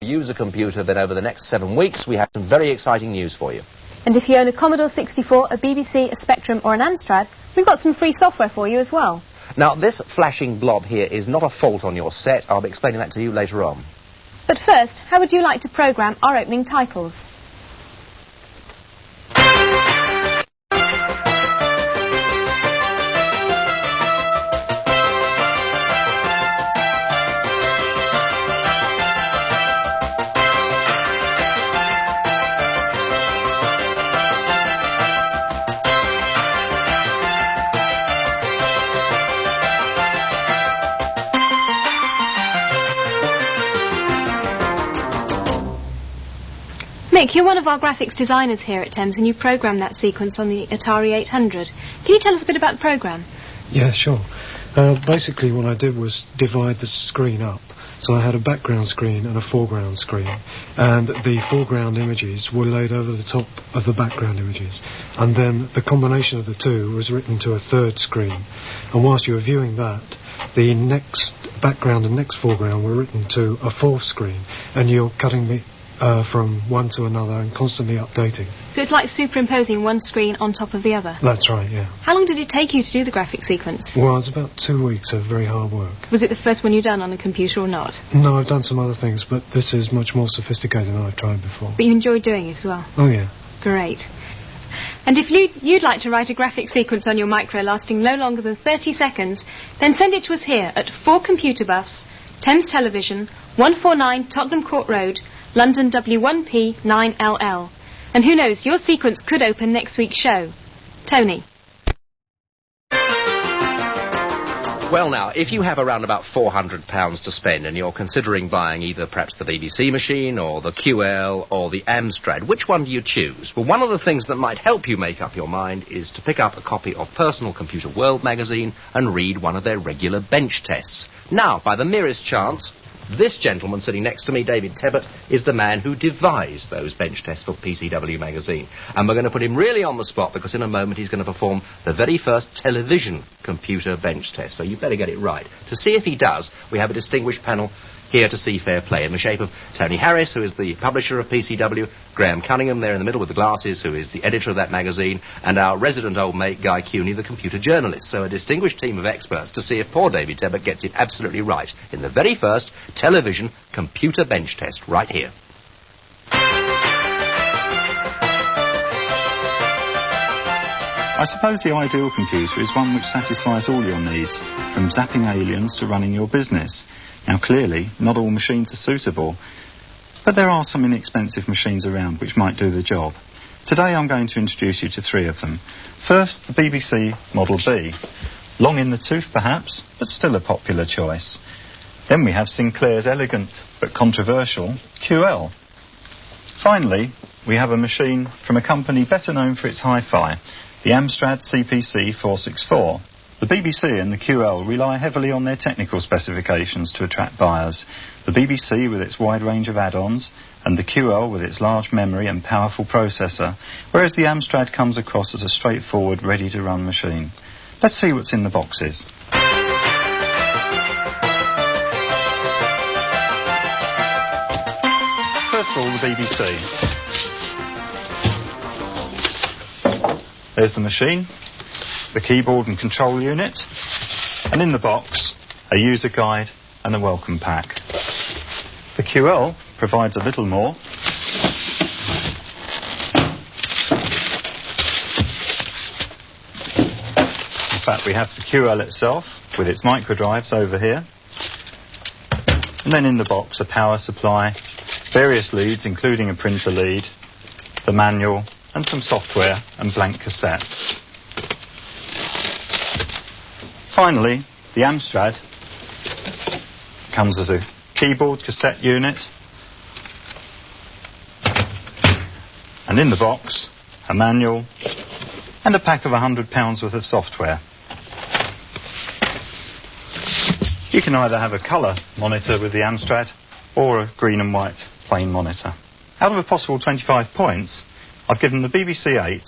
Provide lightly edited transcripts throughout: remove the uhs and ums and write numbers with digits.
use a computer, then over the next 7 weeks we have some very exciting news for you. And if you own a Commodore 64, a BBC, a Spectrum or an Amstrad, we've got some free software for you as well. Now, this flashing blob here is not a fault on your set. I'll be explaining that to you later on. But first, how would you like to programme our opening titles? Mick, you're one of our graphics designers here at Thames, and you programmed that sequence on the Atari 800. Can you tell us a bit about the programme? Yeah, sure. Basically what I did was divide the screen up. So I had a background screen and a foreground screen, and the foreground images were laid over the top of the background images, and then the combination of the two was written to a third screen. And whilst you were viewing that, the next background and next foreground were written to a fourth screen, and you're cutting me from one to another and constantly updating. So it's like superimposing one screen on top of the other? That's right, yeah. How long did it take you to do the graphic sequence? Well, it's about 2 weeks of very hard work. Was it the first one you've done on a computer or not? No, I've done some other things, but this is much more sophisticated than I've tried before. But you enjoyed doing it as well? Oh, yeah. Great. And if you'd like to write a graphic sequence on your micro lasting no longer than 30 seconds, then send it to us here at 4 Computer Buffs, Thames Television, 149 Tottenham Court Road, London W1P 9LL. And who knows, your sequence could open next week's show. Tony. Well now, if you have around about £400 to spend and you're considering buying either perhaps the BBC machine or the QL or the Amstrad, which one do you choose? Well, one of the things that might help you make up your mind is to pick up a copy of Personal Computer World magazine and read one of their regular bench tests. Now, by the merest chance, this gentleman sitting next to me, David Tebbutt, is the man who devised those bench tests for PCW magazine. And we're going to put him really on the spot because in a moment he's going to perform the very first television computer bench test. So you better get it right. To see if he does, we have a distinguished panel here to see fair play in the shape of Tony Harris, who is the publisher of PCW, Graham Cunningham there in the middle with the glasses, who is the editor of that magazine, and our resident old mate, Guy Cuny, the computer journalist. So a distinguished team of experts to see if poor David Tebbutt gets it absolutely right in the very first television computer bench test right here. I suppose the ideal computer is one which satisfies all your needs, from zapping aliens to running your business. Now clearly, not all machines are suitable, but there are some inexpensive machines around which might do the job. Today I'm going to introduce you to 3 of them. First, the BBC Model B. Long in the tooth perhaps, but still a popular choice. Then we have Sinclair's elegant but controversial QL. Finally, we have a machine from a company better known for its hi-fi, the Amstrad CPC 464. The BBC and the QL rely heavily on their technical specifications to attract buyers. The BBC with its wide range of add-ons, and the QL with its large memory and powerful processor, whereas the Amstrad comes across as a straightforward, ready-to-run machine. Let's see what's in the boxes. First of all, the BBC. There's the machine, the keyboard and control unit, and in the box, a user guide and a welcome pack. The QL provides a little more. In fact, we have the QL itself with its micro drives over here. And then in the box, a power supply, various leads, including a printer lead, the manual, and some software and blank cassettes. Finally, the Amstrad comes as a keyboard cassette unit, and in the box, a manual and a pack of £100 worth of software. You can either have a colour monitor with the Amstrad or a green and white plain monitor. Out of a possible 25 points, I've given the BBC 8,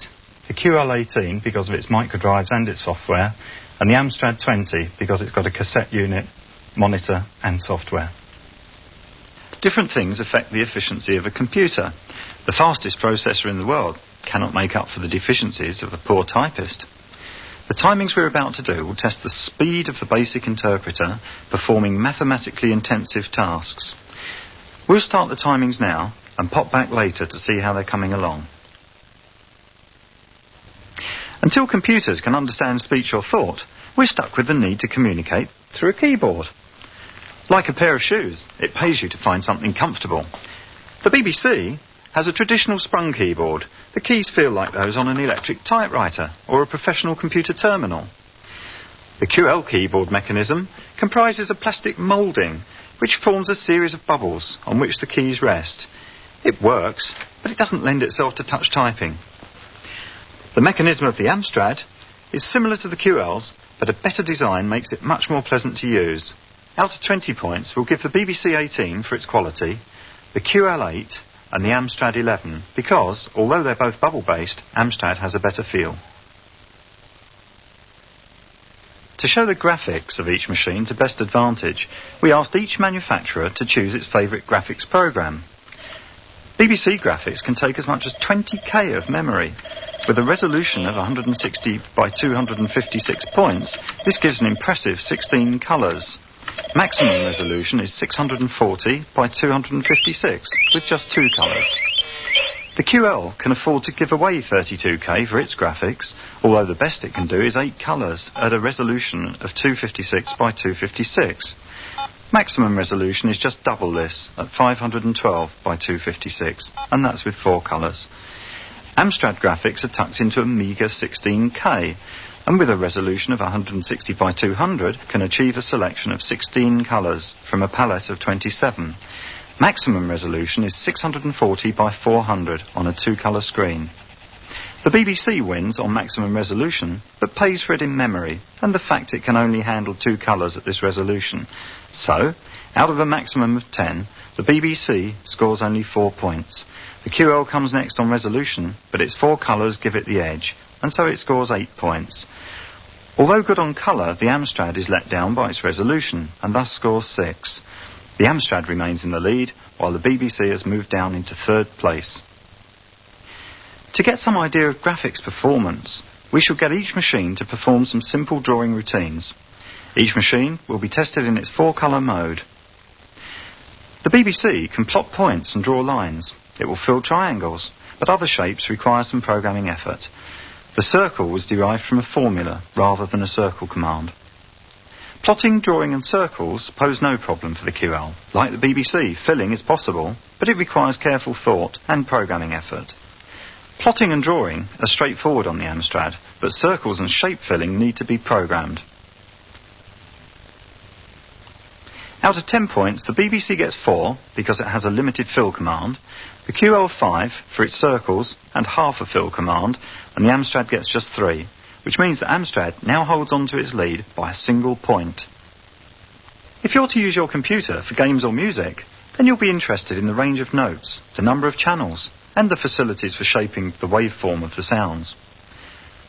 the QL 18 because of its microdrives and its software, and the Amstrad 20 because it's got a cassette unit, monitor and software. Different things affect the efficiency of a computer. The fastest processor in the world cannot make up for the deficiencies of a poor typist. The timings we're about to do will test the speed of the basic interpreter performing mathematically intensive tasks. We'll start the timings now and pop back later to see how they're coming along. Until computers can understand speech or thought, we're stuck with the need to communicate through a keyboard. Like a pair of shoes, it pays you to find something comfortable. The BBC has a traditional sprung keyboard. The keys feel like those on an electric typewriter or a professional computer terminal. The QL keyboard mechanism comprises a plastic moulding which forms a series of bubbles on which the keys rest. It works, but it doesn't lend itself to touch typing. The mechanism of the Amstrad is similar to the QL's, but a better design makes it much more pleasant to use. Out of 20 points, we'll give the BBC 18 for its quality, the QL 8 and the Amstrad 11, because, although they're both bubble-based, Amstrad has a better feel. To show the graphics of each machine to best advantage, we asked each manufacturer to choose its favourite graphics programme. BBC Graphics can take as much as 20k of memory. With a resolution of 160 by 256 points, this gives an impressive 16 colours. Maximum resolution is 640 by 256, with just 2 colours. The QL can afford to give away 32k for its graphics, although the best it can do is 8 colours at a resolution of 256 by 256. Maximum resolution is just double this, at 512 by 256, and that's with 4 colours. Amstrad graphics are tucked into a meagre 16k, and with a resolution of 160 by 200 can achieve a selection of 16 colours from a palette of 27. Maximum resolution is 640 by 400 on a 2-colour screen. The BBC wins on maximum resolution, but pays for it in memory, and the fact it can only handle 2 colours at this resolution. So, out of a maximum of 10, the BBC scores only 4 points. The QL comes next on resolution, but its 4 colours give it the edge, and so it scores 8 points. Although good on colour, the Amstrad is let down by its resolution, and thus scores 6. The Amstrad remains in the lead, while the BBC has moved down into 3rd place. To get some idea of graphics performance, we shall get each machine to perform some simple drawing routines. Each machine will be tested in its 4-colour mode. The BBC can plot points and draw lines. It will fill triangles, but other shapes require some programming effort. The circle was derived from a formula rather than a circle command. Plotting, drawing and circles pose no problem for the QL. Like the BBC, filling is possible, but it requires careful thought and programming effort. Plotting and drawing are straightforward on the Amstrad, but circles and shape filling need to be programmed. Out of 10 points, the BBC gets 4 because it has a limited fill command, the QL 5 for its circles and half a fill command, and the Amstrad gets just 3, which means that Amstrad now holds on to its lead by a single point. If you're to use your computer for games or music, then you'll be interested in the range of notes, the number of channels, and the facilities for shaping the waveform of the sounds.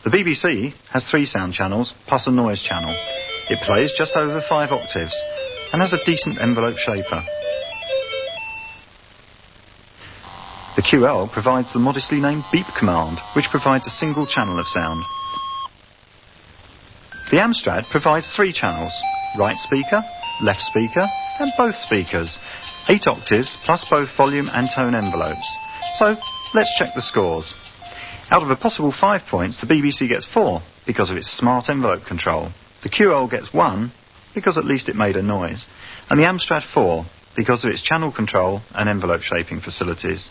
The BBC has 3 sound channels plus a noise channel. It plays just over 5 octaves and has a decent envelope shaper. The QL provides the modestly named beep command, which provides a single channel of sound. The Amstrad provides 3 channels, right speaker, left speaker, and both speakers, 8 octaves plus both volume and tone envelopes. So, let's check the scores. Out of a possible 5 points, the BBC gets 4 because of its smart envelope control. The QL gets 1 because at least it made a noise, and the Amstrad 4 because of its channel control and envelope shaping facilities.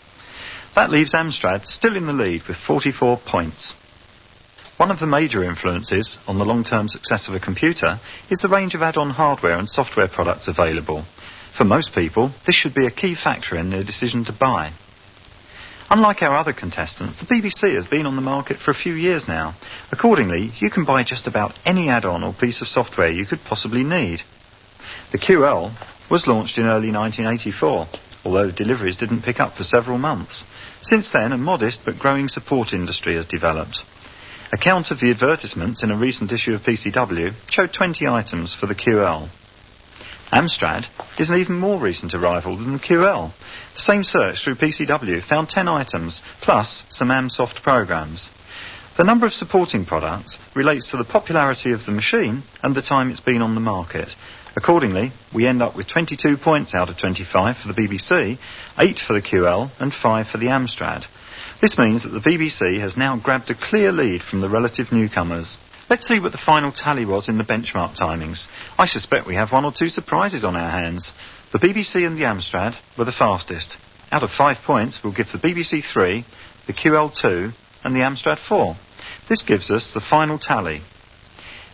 That leaves Amstrad still in the lead with 44 points. One of the major influences on the long-term success of a computer is the range of add-on hardware and software products available. For most people, this should be a key factor in their decision to buy. Unlike our other contestants, the BBC has been on the market for a few years now. Accordingly, you can buy just about any add-on or piece of software you could possibly need. The QL was launched in early 1984, although deliveries didn't pick up for several months. Since then, a modest but growing support industry has developed. A count of the advertisements in a recent issue of PCW showed 20 items for the QL. Amstrad is an even more recent arrival than the QL. The same search through PCW found 10 items, plus some AmSoft programs. The number of supporting products relates to the popularity of the machine and the time it's been on the market. Accordingly, we end up with 22 points out of 25 for the BBC, 8 for the QL and 5 for the Amstrad. This means that the BBC has now grabbed a clear lead from the relative newcomers. Let's see what the final tally was in the benchmark timings. I suspect we have 1 or 2 surprises on our hands. The BBC and the Amstrad were the fastest. Out of 5 points, we'll give the BBC 3, the QL 2 and the Amstrad 4. This gives us the final tally.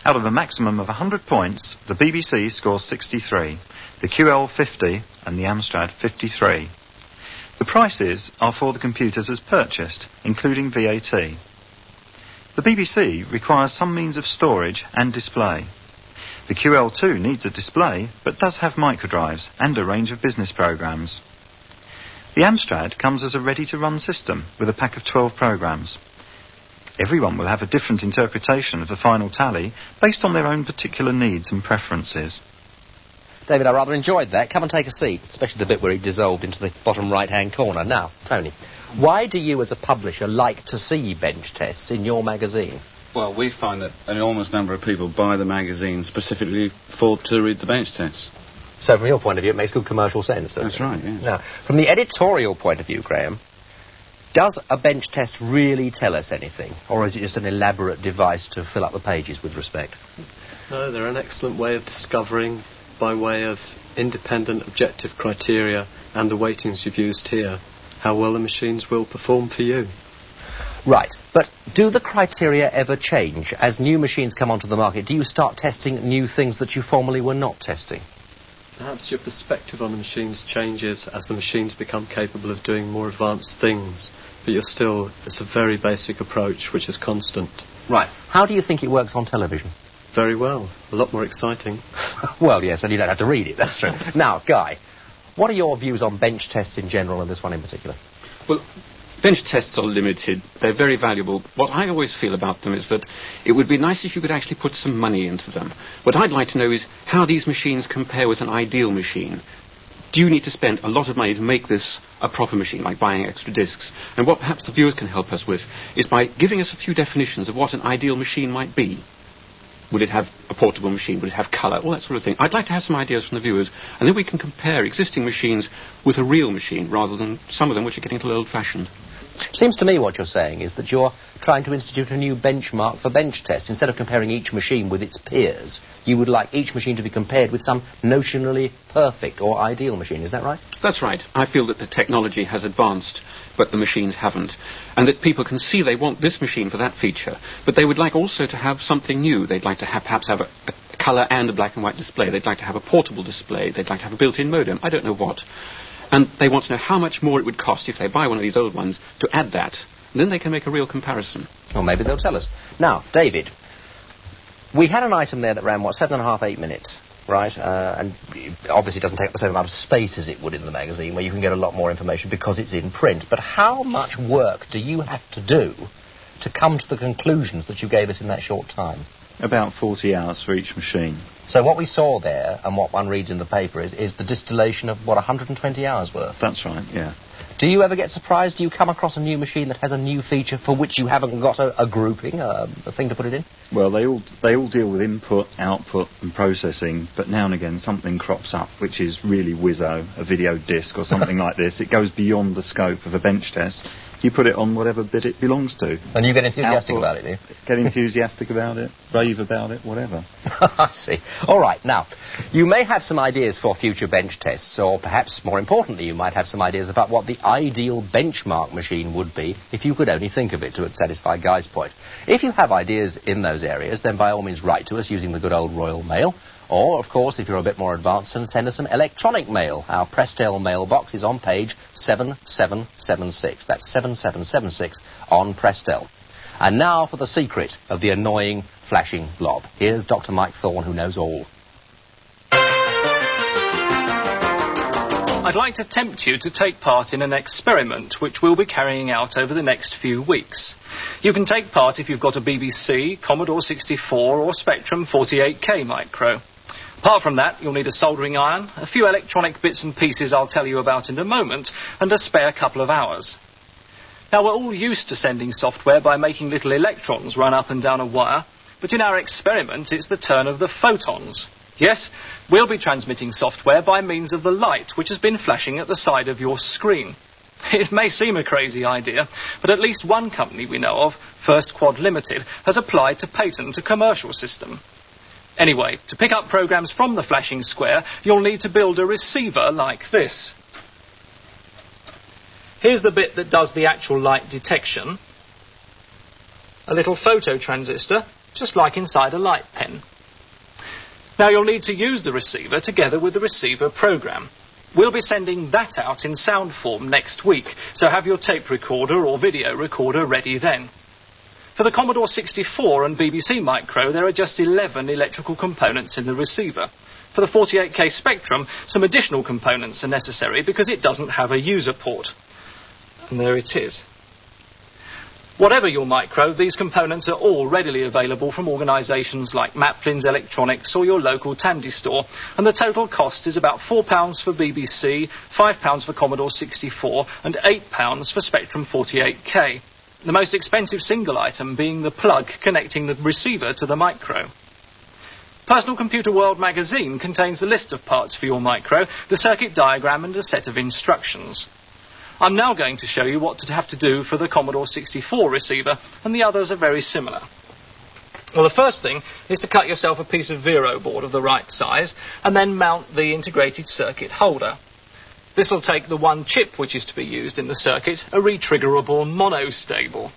Out of a maximum of 100 points, the BBC scores 63, the QL 50 and the Amstrad 53. The prices are for the computers as purchased, including VAT. The BBC requires some means of storage and display. The QL2 needs a display, but does have microdrives and a range of business programs. The Amstrad comes as a ready-to-run system with a pack of 12 programs. Everyone will have a different interpretation of the final tally based on their own particular needs and preferences. David, I rather enjoyed that. Come and take a seat, especially the bit where he dissolved into the bottom right-hand corner. Now, Tony, why do you as a publisher like to see bench tests in your magazine? Well, we find that an enormous number of people buy the magazine specifically to read the bench tests. So from your point of view, it makes good commercial sense, doesn't it? That's right, yeah. Now, from the editorial point of view, Graham, does a bench test really tell us anything? Or is it just an elaborate device to fill up the pages with respect? No, they're an excellent way of discovering, by way of independent objective criteria and the weightings you've used here, how well the machines will perform for you. Right, but do the criteria ever change? As new machines come onto the market, do you start testing new things that you formerly were not testing? Perhaps your perspective on the machines changes as the machines become capable of doing more advanced things, but it's a very basic approach which is constant. Right. How do you think it works on television? Very well. A lot more exciting. Well, yes, and you don't have to read it, that's true. Now, Guy, what are your views on bench tests in general and this one in particular? Well, bench tests are limited. They're very valuable. What I always feel about them is that it would be nice if you could actually put some money into them. What I'd like to know is how these machines compare with an ideal machine. Do you need to spend a lot of money to make this a proper machine, like buying extra discs? And what perhaps the viewers can help us with is by giving us a few definitions of what an ideal machine might be. Would it have a portable machine? Would it have colour? All that sort of thing. I'd like to have some ideas from the viewers, and then we can compare existing machines with a real machine, rather than some of them which are getting a little old-fashioned. Seems to me what you're saying is that you're trying to institute a new benchmark for bench tests. Instead of comparing each machine with its peers, you would like each machine to be compared with some notionally perfect or ideal machine. Is that right? That's right. I feel that the technology has advanced, but the machines haven't. And that people can see they want this machine for that feature, but they would like also to have something new. They'd like to perhaps have a colour and a black and white display. They'd like to have a portable display. They'd like to have a built-in modem. I don't know what. And they want to know how much more it would cost if they buy one of these old ones to add that. And then they can make a real comparison. Or maybe they'll tell us. Now, David, we had an item there that ran, 7.5, 8 minutes, right? And it obviously doesn't take up the same amount of space as it would in the magazine, where you can get a lot more information because it's in print. But how much work do you have to do to come to the conclusions that you gave us in that short time? About 40 hours for each machine. So what we saw there, and what one reads in the paper, is the distillation of, 120 hours worth? That's right, yeah. Do you ever get surprised? Do you come across a new machine that has a new feature for which you haven't got a grouping, a thing to put it in? Well, they all deal with input, output and processing, but now and again something crops up which is really whizzo, a video disc or something like this. It goes beyond the scope of a bench test. You put it on whatever bit it belongs to. And you get enthusiastic about it, do you? Get enthusiastic about it, rave about it, whatever. I see. All right, now, you may have some ideas for future bench tests, or perhaps, more importantly, you might have some ideas about what the ideal benchmark machine would be if you could only think of it to satisfy Guy's point. If you have ideas in those areas, then by all means write to us using the good old Royal Mail. Or, of course, if you're a bit more advanced, and send us an electronic mail. Our Prestel mailbox is on page 7776. That's 7776 on Prestel. And now for the secret of the annoying flashing blob. Here's Dr. Mike Thorne, who knows all. I'd like to tempt you to take part in an experiment which we'll be carrying out over the next few weeks. You can take part if you've got a BBC, Commodore 64 or Spectrum 48K micro. Apart from that, you'll need a soldering iron, a few electronic bits and pieces I'll tell you about in a moment, and a spare couple of hours. Now, we're all used to sending software by making little electrons run up and down a wire, but in our experiment, it's the turn of the photons. Yes, we'll be transmitting software by means of the light which has been flashing at the side of your screen. It may seem a crazy idea, but at least one company we know of, First Quad Limited, has applied to patent a commercial system. Anyway, to pick up programs from the flashing square, you'll need to build a receiver like this. Here's the bit that does the actual light detection. A little photo transistor, just like inside a light pen. Now you'll need to use the receiver together with the receiver program. We'll be sending that out in sound form next week, so have your tape recorder or video recorder ready then. For the Commodore 64 and BBC Micro, there are just 11 electrical components in the receiver. For the 48K Spectrum, some additional components are necessary because it doesn't have a user port. And there it is. Whatever your micro, these components are all readily available from organisations like Maplin's Electronics or your local Tandy store, and the total cost is about £4 for BBC, £5 for Commodore 64 and £8 for Spectrum 48K. The most expensive single item being the plug connecting the receiver to the micro. Personal Computer World magazine contains the list of parts for your micro, the circuit diagram and a set of instructions. I'm now going to show you what to have to do for the Commodore 64 receiver, and the others are very similar. Well, the first thing is to cut yourself a piece of Vero board of the right size, and then mount the integrated circuit holder. This will take the one chip which is to be used in the circuit, a retriggerable monostable.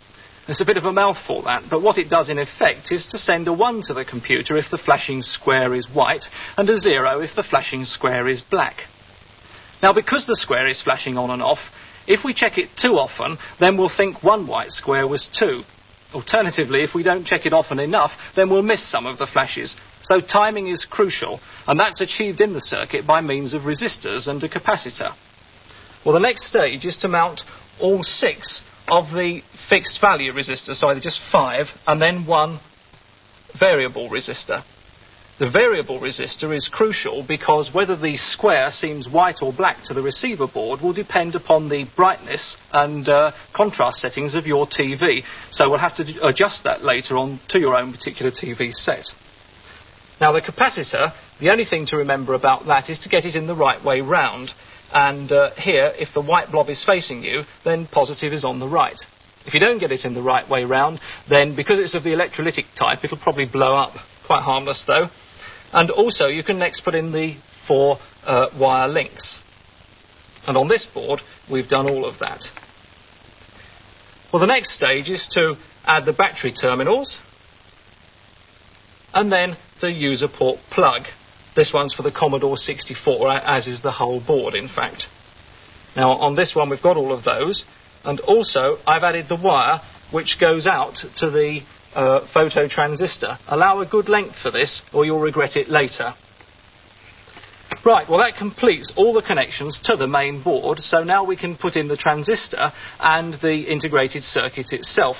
It's a bit of a mouthful, that, but what it does in effect is to send a 1 to the computer if the flashing square is white, and a 0 if the flashing square is black. Now, because the square is flashing on and off, if we check it too often, then we'll think one white square was 2. Alternatively, if we don't check it often enough, then we'll miss some of the flashes. So timing is crucial, and that's achieved in the circuit by means of resistors and a capacitor. Well, the next stage is to mount all 6 of the fixed value resistors, so either just 5, and then one variable resistor. The variable resistor is crucial because whether the square seems white or black to the receiver board will depend upon the brightness and contrast settings of your TV. So we'll have to adjust that later on to your own particular TV set. Now, the capacitor, the only thing to remember about that is to get it in the right way round. And here, if the white blob is facing you, then positive is on the right. If you don't get it in the right way round, then because it's of the electrolytic type, it'll probably blow up. Quite harmless, though. And also, you can next put in the 4 wire links. And on this board, we've done all of that. Well, the next stage is to add the battery terminals, and then the user port plug. This one's for the Commodore 64, as is the whole board, in fact. Now, on this one, we've got all of those, and also, I've added the wire which goes out to the photo transistor. Allow a good length for this, or you'll regret it later. Right, well, that completes all the connections to the main board, so now we can put in the transistor and the integrated circuit itself.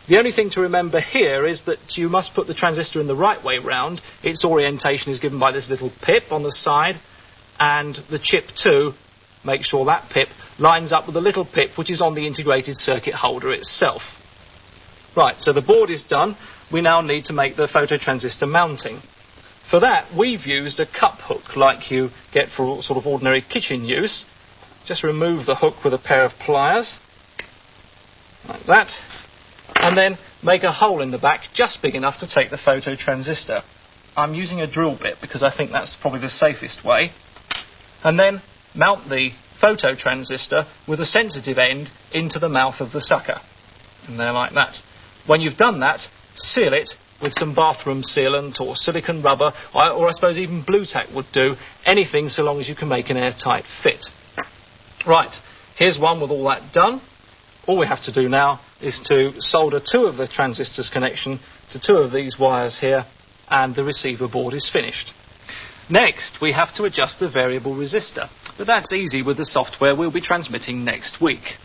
The only thing to remember here is that you must put the transistor in the right way round. Its orientation is given by this little pip on the side, and the chip 2, make sure that pip lines up with the little pip which is on the integrated circuit holder itself. Right, so the board is done. We now need to make the phototransistor mounting. For that, we've used a cup hook like you get for sort of ordinary kitchen use. Just remove the hook with a pair of pliers, like that, and then make a hole in the back just big enough to take the phototransistor. I'm using a drill bit because I think that's probably the safest way. And then mount the phototransistor with a sensitive end into the mouth of the sucker. And there, like that. When you've done that, seal it with some bathroom sealant or silicone rubber, or I suppose even Blu Tack would do, anything so long as you can make an airtight fit. Right, here's one with all that done. All we have to do now is to solder 2 of the transistors connection to 2 of these wires here, and the receiver board is finished. Next, we have to adjust the variable resistor, but that's easy with the software we'll be transmitting next week.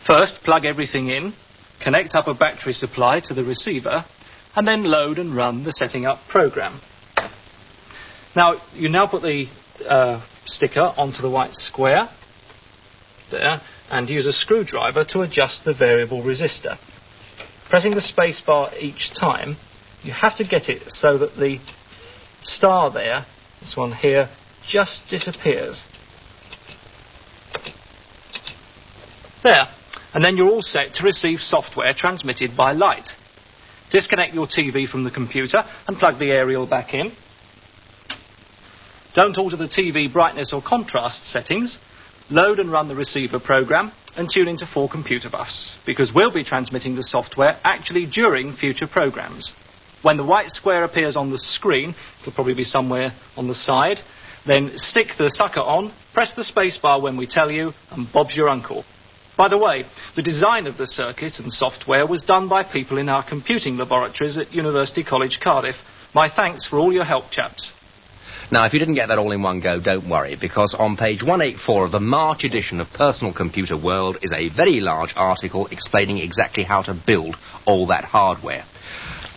First, plug everything in, connect up a battery supply to the receiver, and then load and run the setting up program. Now, you now put the sticker onto the white square, there, and use a screwdriver to adjust the variable resistor. Pressing the space bar each time, you have to get it so that the star there, this one here, just disappears. There. And then you're all set to receive software transmitted by light. Disconnect your TV from the computer and plug the aerial back in. Don't alter the TV brightness or contrast settings. Load and run the receiver program and tune into 4 computer buffs, because we'll be transmitting the software actually during future programs. When the white square appears on the screen, it'll probably be somewhere on the side, then stick the sucker on, press the space bar when we tell you, and Bob's your uncle. By the way, the design of the circuit and software was done by people in our computing laboratories at University College Cardiff. My thanks for all your help, chaps. Now, if you didn't get that all in one go, don't worry, because on page 184 of the March edition of Personal Computer World is a very large article explaining exactly how to build all that hardware.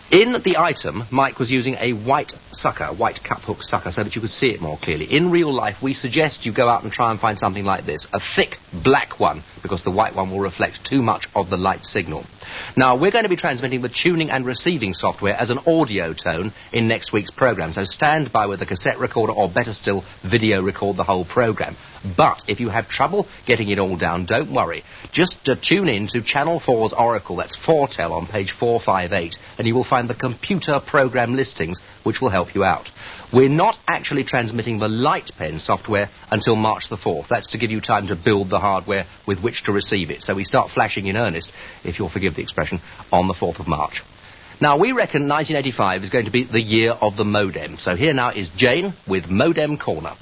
In the item, Mike was using a white cup hook sucker, so that you could see it more clearly. In real life, we suggest you go out and try and find something like this, a thick black one, because the white one will reflect too much of the light signal. Now, we're going to be transmitting the tuning and receiving software as an audio tone in next week's programme, so stand by with a cassette recorder, or better still, video record the whole programme. But if you have trouble getting it all down, don't worry. Just tune in to Channel 4's Oracle, that's Foretel, on page 458, and you will find the computer program listings, which will help you out. We're not actually transmitting the Light Pen software until March the 4th. That's to give you time to build the hardware with which to receive it. So we start flashing in earnest, if you'll forgive the expression, on the 4th of March. Now, we reckon 1985 is going to be the year of the modem. So here now is Jane with Modem Corner.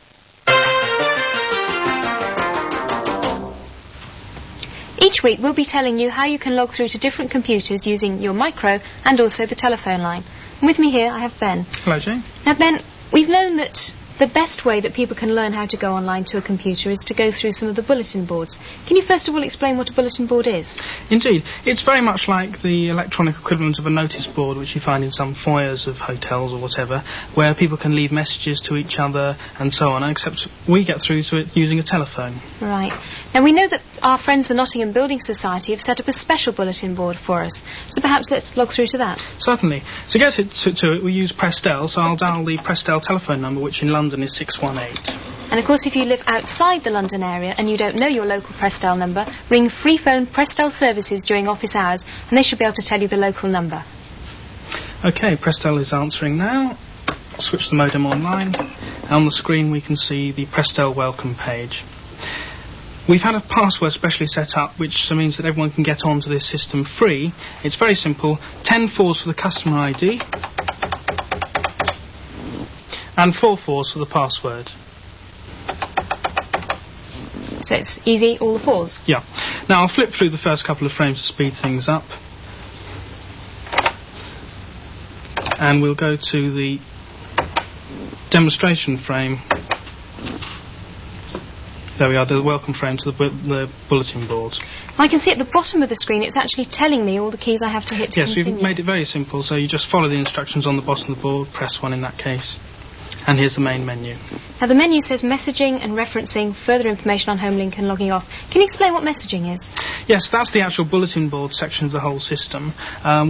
Each week we'll be telling you how you can log through to different computers using your micro and also the telephone line. And with me here I have Ben. Hello, Jane. Now Ben, we've known that the best way that people can learn how to go online to a computer is to go through some of the bulletin boards. Can you first of all explain what a bulletin board is? Indeed. It's very much like the electronic equivalent of a notice board, which you find in some foyers of hotels or whatever, where people can leave messages to each other and so on, except we get through to it using a telephone. Right. Now, we know that our friends, the Nottingham Building Society, have set up a special bulletin board for us, so perhaps let's log through to that. Certainly. To get to it, we use Prestel, so I'll dial the Prestel telephone number, which in London is 618. And of course, if you live outside the London area and you don't know your local Prestel number, ring free phone Prestel services during office hours, and they should be able to tell you the local number. OK, Prestel is answering now. I'll switch the modem online. On the screen we can see the Prestel welcome page. We've had a password specially set up, which means that everyone can get onto this system free. It's very simple. 10 fours for the customer ID and 4 fours for the password. So it's easy, all the fours? Yeah. Now I'll flip through the first couple of frames to speed things up. And we'll go to the demonstration frame. There we are, the welcome frame to the bulletin board. I can see at the bottom of the screen it's actually telling me all the keys I have to hit to continue. Yes, we've made it very simple, so you just follow the instructions on the bottom of the board, press 1 in that case. And here's the main menu. Now the menu says messaging and referencing, further information on home link and logging off. Can you explain what messaging is? Yes, that's the actual bulletin board section of the whole system,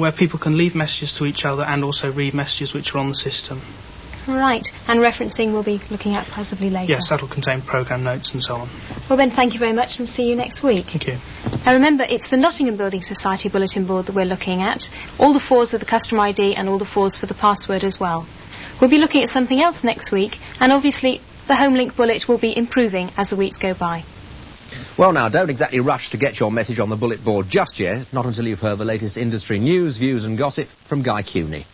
where people can leave messages to each other and also read messages which are on the system. Right, and referencing we'll be looking at possibly later. Yes, that'll contain programme notes and so on. Well Ben, thank you very much and see you next week. Thank you. Now remember, it's the Nottingham Building Society bulletin board that we're looking at. All the 4s are the customer ID and all the 4s for the password as well. We'll be looking at something else next week, and obviously the home link bullet will be improving as the weeks go by. Well now, don't exactly rush to get your message on the bullet board just yet, not until you've heard the latest industry news, views and gossip from Guy Cuny.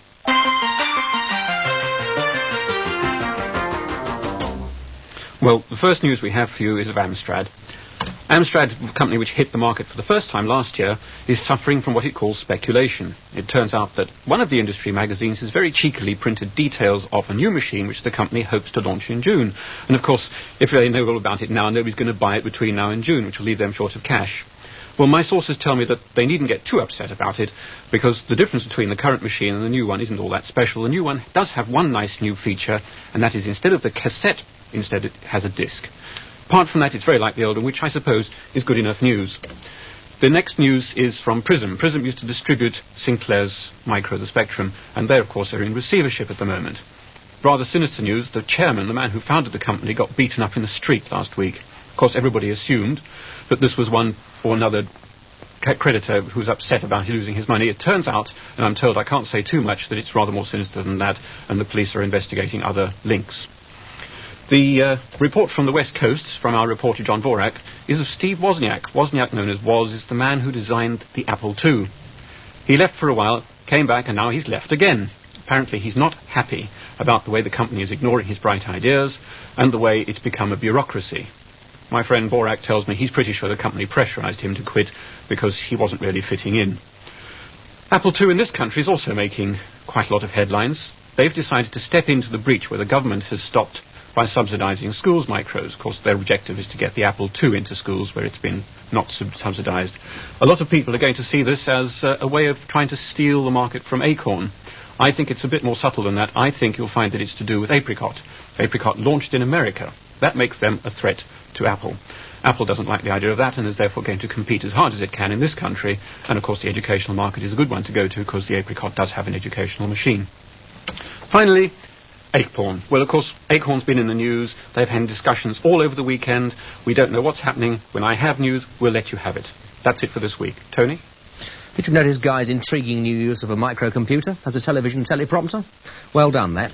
Well, the first news we have for you is of Amstrad. Amstrad, the company which hit the market for the first time last year, is suffering from what it calls speculation. It turns out that one of the industry magazines has very cheekily printed details of a new machine which the company hopes to launch in June. And of course, if they know all about it now, nobody's going to buy it between now and June, which will leave them short of cash. Well, my sources tell me that they needn't get too upset about it, because the difference between the current machine and the new one isn't all that special. The new one does have one nice new feature, and that is instead of the cassette, instead it has a disc. Apart from that, it's very like the old one, which I suppose is good enough news. The next news is from Prism. Prism used to distribute Sinclair's Micro, the Spectrum, and they, of course, are in receivership at the moment. Rather sinister news, the chairman, the man who founded the company, got beaten up in the street last week. Of course, everybody assumed that this was one or another creditor who was upset about losing his money. It turns out, and I'm told I can't say too much, that it's rather more sinister than that, and the police are investigating other links. The report from the West Coast, from our reporter John Vorak, is of Steve Wozniak. Wozniak, known as Woz, is the man who designed the Apple II. He left for a while, came back, and now he's left again. Apparently he's not happy about the way the company is ignoring his bright ideas and the way it's become a bureaucracy. My friend Vorak tells me he's pretty sure the company pressurized him to quit because he wasn't really fitting in. Apple II in this country is also making quite a lot of headlines. They've decided to step into the breach where the government has stopped by subsidizing schools' micros. Of course, their objective is to get the Apple II into schools where it's been not subsidized. A lot of people are going to see this as a way of trying to steal the market from Acorn. I think it's a bit more subtle than that. I think you'll find that it's to do with Apricot. Apricot launched in America. That makes them a threat to Apple. Apple doesn't like the idea of that and is therefore going to compete as hard as it can in this country. And of course the educational market is a good one to go to because the Apricot does have an educational machine. Finally, Acorn. Well, of course, Acorn's been in the news. They've had discussions all over the weekend. We don't know what's happening. When I have news, we'll let you have it. That's it for this week. Tony? Did you notice Guy's intriguing new use of a microcomputer as a television teleprompter? Well done, that.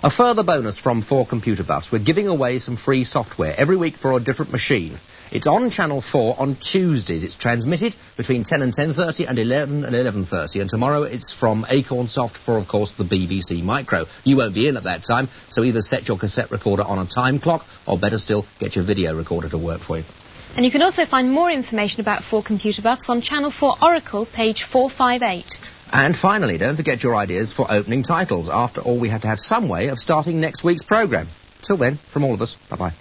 A further bonus from 4 Computer Buffs. We're giving away some free software every week for a different machine. It's on Channel 4 on Tuesdays. It's transmitted between 10 and 10:30 and 11 and 11:30. And tomorrow it's from Acorn Soft for, of course, the BBC Micro. You won't be in at that time, so either set your cassette recorder on a time clock or, better still, get your video recorder to work for you. And you can also find more information about 4 Computer Buffs on Channel 4 Oracle, page 458. And finally, don't forget your ideas for opening titles. After all, we have to have some way of starting next week's programme. Till then, from all of us, bye-bye.